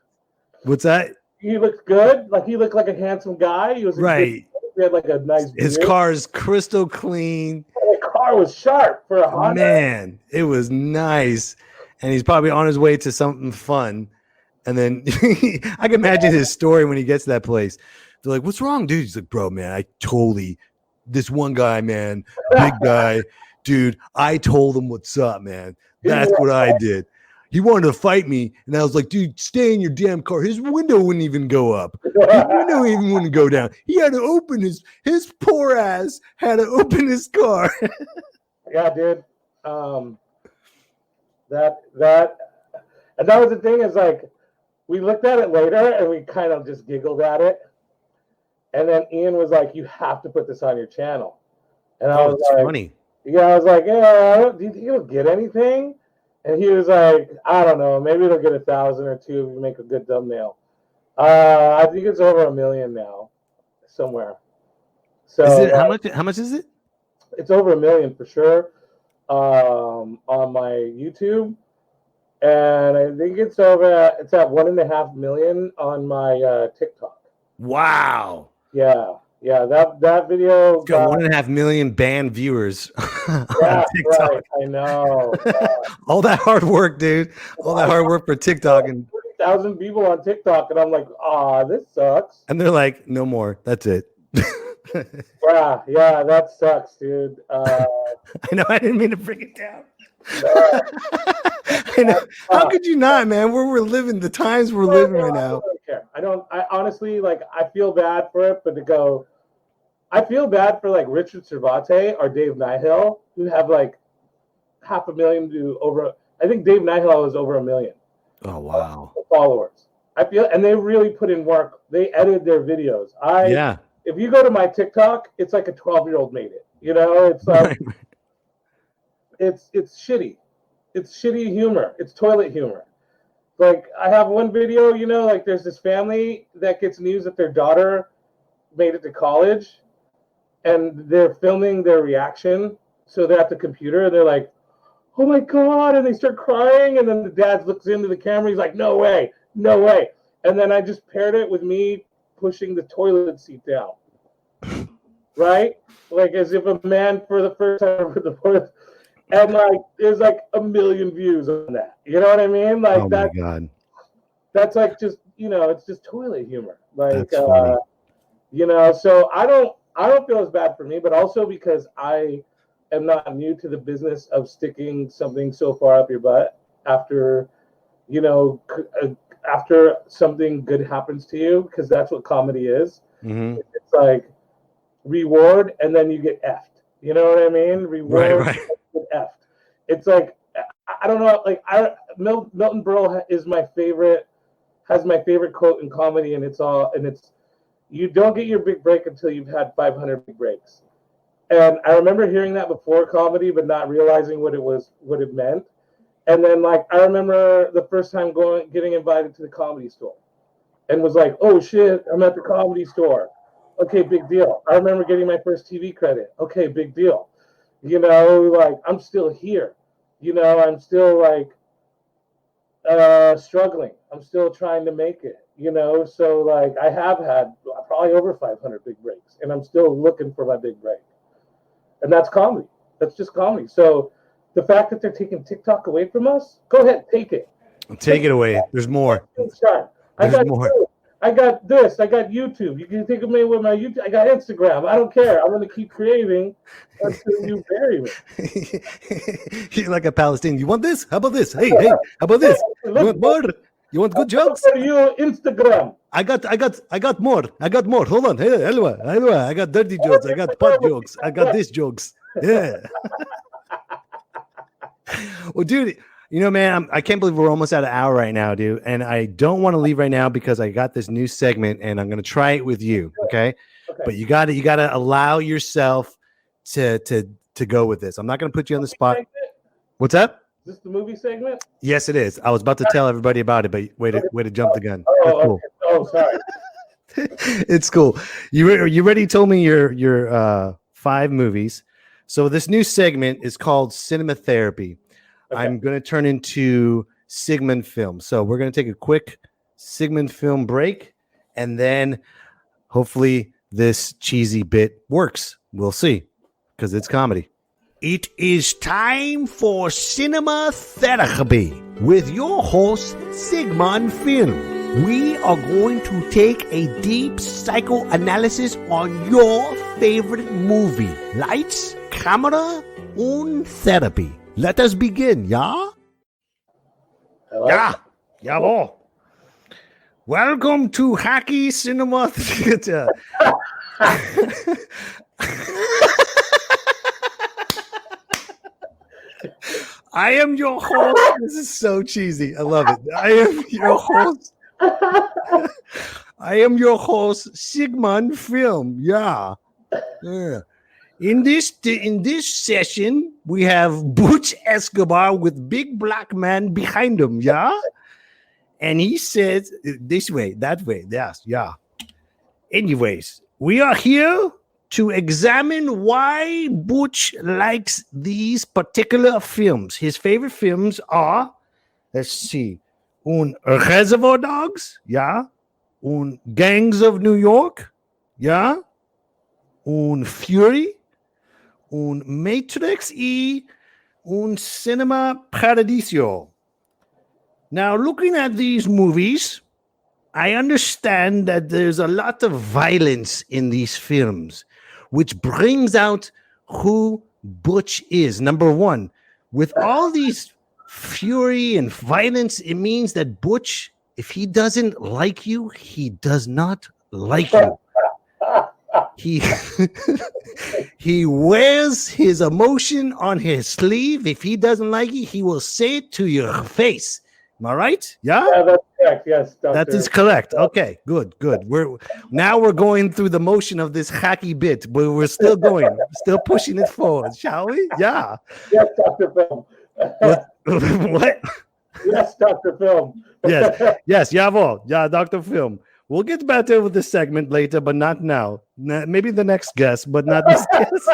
What's that? He looked good. Like, he looked like a handsome guy. He was right. He had like a nice His beard. car is crystal clean. The car was sharp for a Honda. Man, it was nice. And he's probably on his way to something fun. And then I can imagine his story when he gets to that place. They're like, what's wrong, dude? He's like, bro, man, this one guy, man, big guy, dude, I told him what's up, man. That's what I did. He wanted to fight me, and I was like, dude, stay in your damn car. His window wouldn't even go up. His window even wouldn't go down. He had to open his poor ass had to open his car. Yeah, dude. That was the thing, is like, we looked at it later and we kind of just giggled at it. And then Ian was like, you have to put this on your channel. And I was like, funny. Yeah, I was like, yeah, do you think it'll get anything? And he was like, I don't know, maybe it'll get 1,000 or 2 if you make a good thumbnail. I think it's over 1 million now, somewhere. So is it, how much is it? It's over 1 million for sure on my YouTube. And I think it's at 1.5 million on my TikTok. Wow. Yeah. That video got 1.5 million banned viewers on TikTok. Right. I know. All that hard work, dude. All that hard work for TikTok, and 30,000 people on TikTok, and I'm like, this sucks. And they're like, no more. That's it. Yeah, that sucks, dude. I know. I didn't mean to bring it down. I know. How could you not, man? We're living the times we're living right now. I honestly, like, I feel bad for it, but I feel bad for like Richard Cervate or Dave Nihill, who have like 500,000 to over. I think Dave Nihill is over 1 million. Oh wow! Followers. And they really put in work. They edit their videos. If you go to my TikTok, it's like a 12-year-old made it. It's like it's shitty. It's shitty humor. It's toilet humor. Like, I have one video, like, there's this family that gets news that their daughter made it to college, and they're filming their reaction. So they're at the computer, and they're like, oh my God, and they start crying, and then the dad looks into the camera, he's like, no way. And then I just paired it with me pushing the toilet seat down. Right? Like, as if a man for the first time for the first. And like, there's like 1 million views on that. You know what I mean? Like, oh my God. That's like just, it's just toilet humor. Like, that's funny. So I don't feel as bad for me, but also because I am not new to the business of sticking something so far up your butt after, after something good happens to you, because that's what comedy is. Mm-hmm. It's like reward and then you get effed. You know what I mean? Reward. Right. Effed. It's like, I don't know, like, Milton Berle is my favorite, has my favorite quote in comedy, and it's you don't get your big break until you've had 500 big breaks. And I remember hearing that before comedy, but not realizing what it meant. And then, like, I remember the first time getting invited to the Comedy Store, and was like, "Oh shit, I'm at the Comedy Store." Okay, big deal. I remember getting my first TV credit. Okay, big deal. You know, like I'm still here. You know, I'm still like struggling. I'm still trying to make it. You know, so like I have had probably over 500 big breaks, and I'm still looking for my big break. And that's comedy. That's just comedy. So the fact that they're taking TikTok away from us, go ahead, take it. Take it away. There's more. I There's got more. I got this. I got YouTube. You can take me with my YouTube. I got Instagram. I don't care. I'm gonna keep creating until you bury me. You're like a Palestinian. You want this? How about this? Hey, how about this? You want more? You want good jokes? For you, Instagram. I got more. I got more. Hold on. Hey, hello. I got dirty jokes. I got pot jokes. I got this jokes. Yeah. Well, dude, you know, man, I can't believe we're almost at an hour right now, dude. And I don't want to leave right now because I got this new segment and I'm going to try it with you. Okay. But you got to allow yourself to go with this. I'm not going to put you on the spot. What's up? Is this the movie segment? Yes, it is. I was about to tell everybody about it, but way to jump the gun. Oh, cool. Okay. Oh, sorry. It's cool. You already told me your 5 movies. So this new segment is called Cinema Therapy. Okay. I'm going to turn into Sigmund Film. So we're going to take a quick Sigmund Film break, and then hopefully this cheesy bit works. We'll see, because it's comedy. It is time for Cinema Therapy with your host, Sigmund Film. We are going to take a deep psychoanalysis on your favorite movie. Lights, camera, and therapy. Let us begin, yeah? Yeah, jawohl. Welcome to Hacky Cinema Theater. I am your host. This is so cheesy. I love it. I am your host. I am your host, Sigmund Film. Yeah. In this session, we have Butch Escobar with big black man behind him. Yeah. And he says this way, that way. Yes. Yeah. Anyways, we are here to examine why Butch likes these particular films. His favorite films are, let's see, Reservoir Dogs, yeah, Gangs of New York, yeah, Fury, Matrix E, Cinema Paradiso. Now, looking at these movies, I understand that there's a lot of violence in these films, which brings out who Butch is. Number one, with all these fury and violence, it means that Butch, if he doesn't like you, he does not like you. He wears his emotion on his sleeve. If he doesn't like you, he will say it to your face. Am I right? Yeah? Yeah, that's correct. Yes, Doctor. That is correct. Okay, good. We're going through the motion of this hacky bit, but we're still going, still pushing it forward, shall we? Yeah. Yes, Dr. Film. What? Yes, Dr. Film. Yes, jawohl. Yeah, Dr. Film. We'll get better with this segment later, but not now. Maybe the next guest, but not this guest.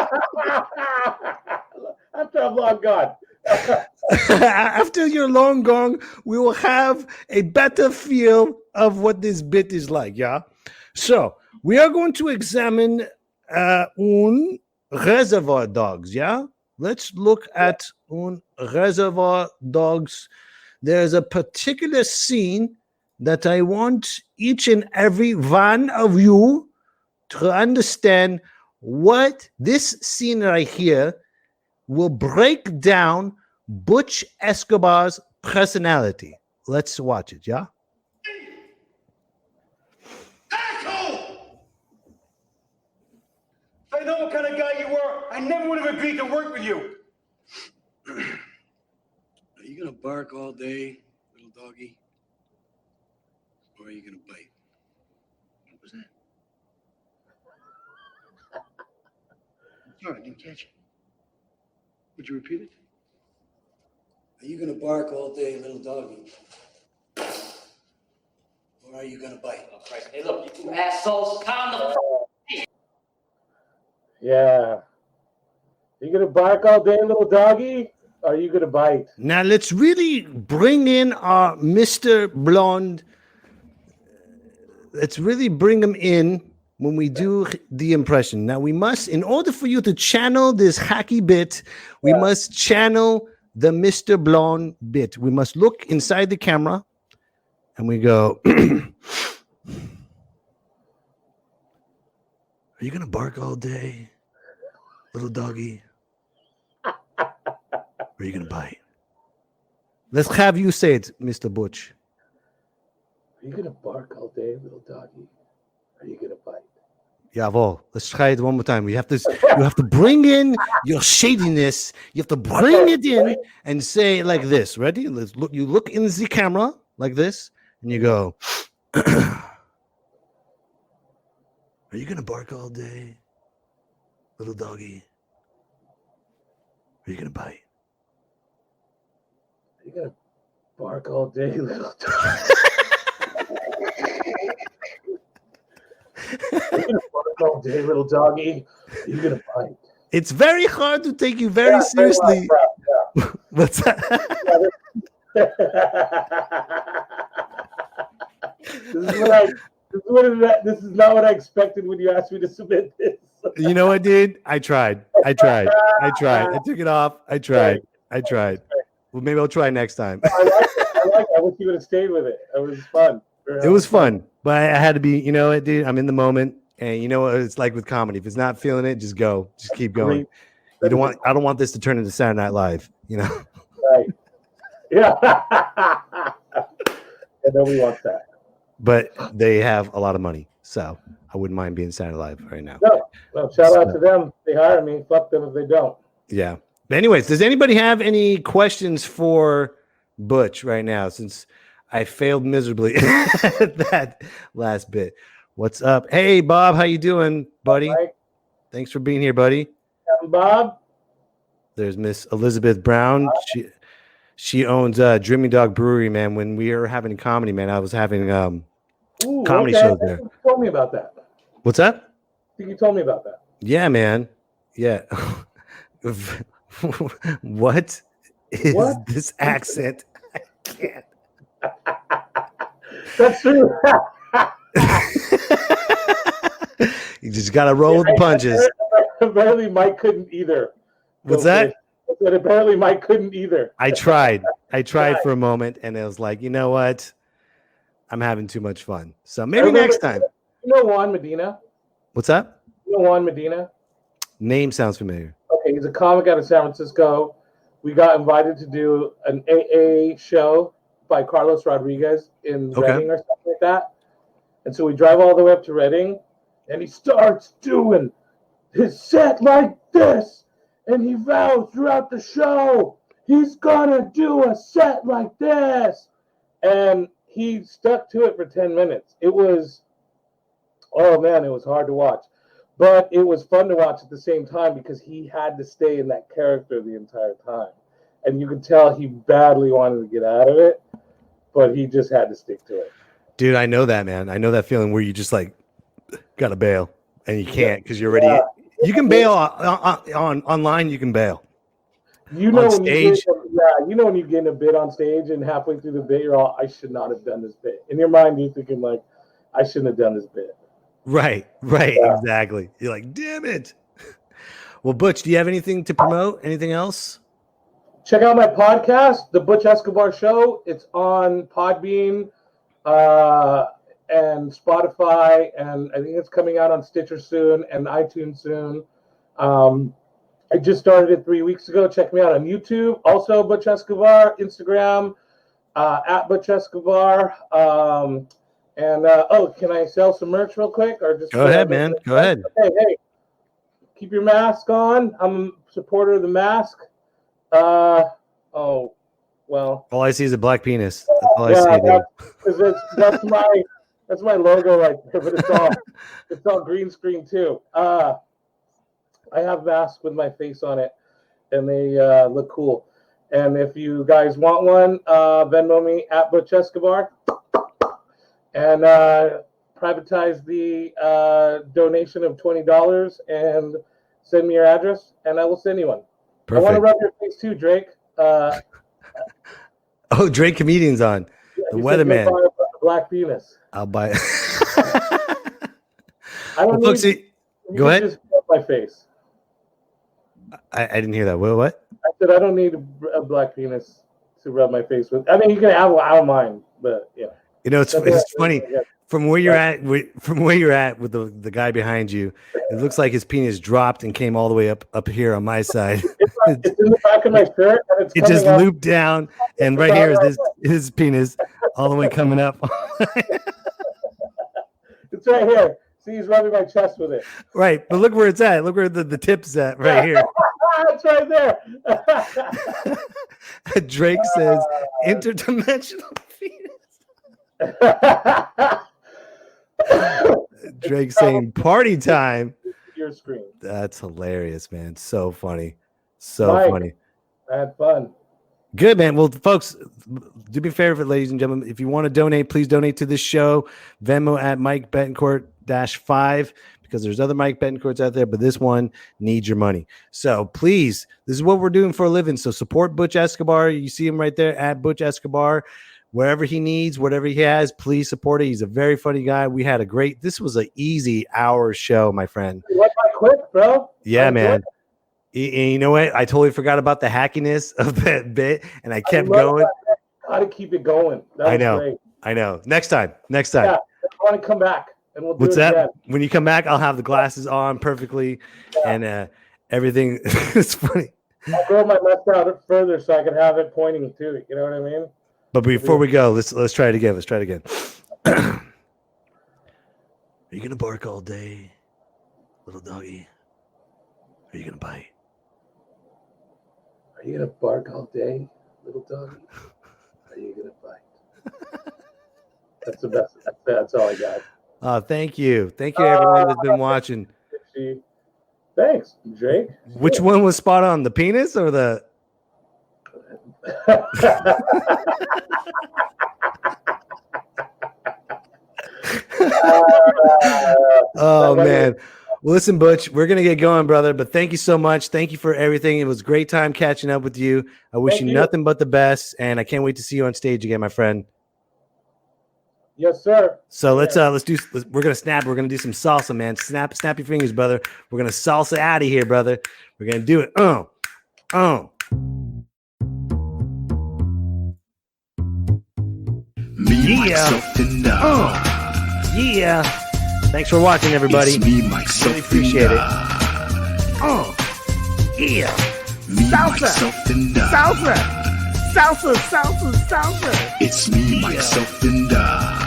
After I'm long gone. After you're long gone, we will have a better feel of what this bit is like, yeah? So, we are going to examine Reservoir Dogs, yeah? Let's look at Reservoir Dogs. There's a particular scene that I want each and every one of you to understand what this scene right here will break down Butch Escobar's personality. Let's watch it, yeah? Asshole! If I know what kind of guy you were, I never would have agreed to work with you. Are you gonna bark all day, little doggy? Or are you gonna bite? What was that? Sorry, I didn't catch it. Would you repeat it? Are you gonna bark all day, little doggy? Or are are you gonna bite? Oh, Christ. Hey, look, you two assholes, calm the Yeah. You gonna bark all day, little doggy? Or are you gonna bite? Now let's really bring in our Mr. Blonde. Let's really bring him in when we do the impression. Now we must, in order for you to channel this hacky bit, we must channel the Mr. Blonde bit. We must look inside the camera and we go, are you gonna bark all day, little doggy? Or are you gonna bite? Let's have you say it, Mr. Butch. Are you gonna bark all day, little doggy? Are you gonna bite? Jawohl. Let's try it one more time. You have to bring in your shadiness. You have to bring it in and say it like this. Ready? Let's look. You look in the camera like this, and you go. Are you gonna bark all day, little doggy? Are you gonna bite? Are you gonna bark all day, little doggy? Are you gonna bark all day, little doggy? Are you gonna bite? It's very hard to take you very seriously. Yeah. What's that? This is not what I expected when you asked me to submit this. You know what, dude? I tried. I took it off. I tried. Well, maybe I'll try next time. I like it. I wish you would have stayed with it. It was fun. It was fun, but I had to be, you know what, dude? I'm in the moment, and you know what it's like with comedy. If it's not feeling it, just go. Just keep going. I don't want this to turn into Saturday Night Live, you know? Right. Yeah. And nobody wants that. But they have a lot of money, so I wouldn't mind being Saturday Night Live right now. No, shout out to them. They hire me. Fuck them if they don't. Yeah. But anyways, does anybody have any questions for Butch right now? Since I failed miserably at that last bit. What's up? Hey, Bob, how you doing, buddy? Right. Thanks for being here, buddy. Bob. There's Miss Elizabeth Brown. She owns Dreaming Dog Brewery, man. When we were having comedy, man, I was having comedy shows there. You told me about that. What's that? I think you told me about that. Yeah, man. Yeah. What is this accent? I can't. That's true. You just gotta roll with the punches. Apparently, Mike couldn't either. What's that? But apparently, Mike couldn't either. I tried for a moment, and it was like, you know what? I'm having too much fun. So maybe next time. You know Juan Medina? What's that? You know Juan Medina? Name sounds familiar. Okay, he's a comic out of San Francisco. We got invited to do an AA show by Carlos Rodriguez in Reading or something like that. And so we drive all the way up to Reading, and he starts doing his set like this. And he vows throughout the show, he's gonna do a set like this. And he stuck to it for 10 minutes. It was, oh man, it was hard to watch. But it was fun to watch at the same time because he had to stay in that character the entire time. And you could tell he badly wanted to get out of it, but he just had to stick to it. Dude, I know that, man. I know that feeling where you just like gotta bail and you can't because you're already. You can bail on online. You can bail. You know, on stage. You know when you get in a bit on stage and halfway through the bit, you're all, I should not have done this bit. In your mind, you're thinking like, I shouldn't have done this bit. Right, exactly. You're like, damn it. Well, Butch, do you have anything to promote? Anything else? Check out my podcast, The Butch Escobar Show. It's on Podbean and Spotify, and I think it's coming out on Stitcher soon and iTunes soon. I just started it 3 weeks ago. Check me out on YouTube. Also, Butch Escobar, Instagram, at Butch Escobar. Can I sell some merch real quick? Or just go ahead, man. Go ahead. Hey, keep your mask on. I'm a supporter of the mask. All I see is a black penis. That's all I see. That's my logo right there, but it's all green screen too. I have masks with my face on it, and they look cool. And if you guys want one, Venmo me at Butch Escobar. and privatize the donation of $20 and send me your address, and I will send you one. Perfect. I want to rub your face too, Drake. Oh, Drake comedian's on. The weatherman. Black penis. I'll buy. I don't folks, go ahead. Just rub my face. I didn't hear that. What? I said I don't need a black penis to rub my face with. I mean, you can have mine, but yeah. You know, it's funny. From where you're at with the guy behind you, it looks like his penis dropped and came all the way up here on my side. It's in the back of my shirt, and it just looped down, and right here is his penis all the way coming up. It's right here. See, he's rubbing my chest with it. Right, but look where it's at. Look where the tip's at, right here. It's right there. Drake says, interdimensional penis. Drake saying party time. Your screen. That's hilarious, man. So funny. So Mike, funny. I had fun. Good, man. Well, folks, do me a favor, ladies and gentlemen. If you want to donate, please donate to this show. Venmo at Mike Betancourt -5, because there's other Mike Betancourts out there, but this one needs your money. So please, this is what we're doing for a living. So support Butch Escobar. You see him right there at Butch Escobar. Wherever he needs, whatever he has, please support it. He's a very funny guy. We had this was an easy hour show, my friend. You went by quick, bro. Yeah, man. You know what? I totally forgot about the hackiness of that bit, and I kept going. How to keep it going. I know. Next time. Yeah, I want to come back, and we'll do What's it that? again. When you come back, I'll have the glasses on perfectly, and everything. It's funny. I'll grow my left out further so I can have it pointing too. You know what I mean? But before we go, let's try it again. Let's try it again. Are you gonna bark all day, little doggy? Are you gonna bite? Are you gonna bark all day, little doggy? Are you gonna bite? That's the best. That's all I got. Thank you, everyone that's been watching. Thanks, Jake. Which one was spot on? The penis or the? Oh man. Well, listen, Butch, we're gonna get going, brother, but thank you so much. Thank you for everything. It was a great time catching up with you. I wish you nothing but the best, and I can't wait to see you on stage again, my friend. Yes, sir. So we're gonna snap. We're gonna do some salsa, man. Snap your fingers, brother. We're gonna salsa out of here, brother. We're gonna do it. Me, myself, and I. Yeah. Thanks for watching, everybody. It's me, myself, really appreciate and it. Yeah. Me, myself, and I. Salsa. It's me, myself, and I.